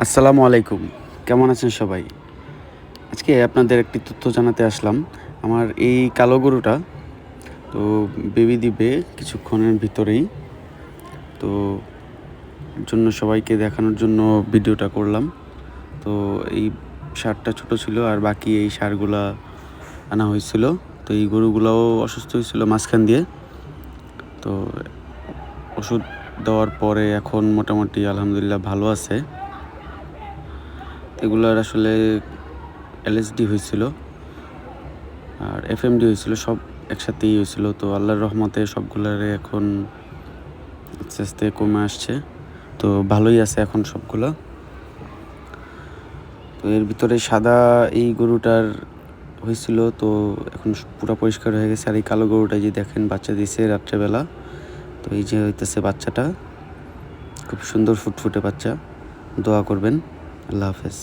আসসালামু আলাইকুম। কেমন আছেন সবাই? আজকে আপনাদের একটি তথ্য জানাতে আসলাম। আমার এই কালো গরুটা তো বেবি দিবে কিছুক্ষণের ভিতরেই। তো জন্য সবাইকে দেখানোর জন্য ভিডিওটা করলাম। তো এই ষাঁড়টা ছোট ছিল আর বাকি এই ষাঁড়গুলা আনা হয়েছিল। তো এই গরুগুলাও অসুস্থ হয়েছিল মাঝখান দিয়ে। তো ওষুধ দেওয়ার পরে এখন মোটামুটি আলহামদুলিল্লাহ ভালো আছে। এগুলার আসলে এলএসডি হয়েছিল আর এফএমডি হয়েছিল, সব একসাথেই হয়েছিল। তো আল্লাহর রহমতে সবগুলারে এখন আস্তে আস্তে কমে আসছে। তো ভালোই আছে এখন সবগুলা। তো এর ভিতরে সাদা এই গরুটার হয়েছিল, তো এখন পুরো পরিষ্কার হয়ে গেছে। আর এই কালো গরুটা যে দেখেন বাচ্চা দিয়েছে রাত্রেবেলা। তো এই যে হইতেছে বাচ্চাটা, খুব সুন্দর ফুটফুটে বাচ্চা। দোয়া করবেন। আল্লাহ হাফেজ।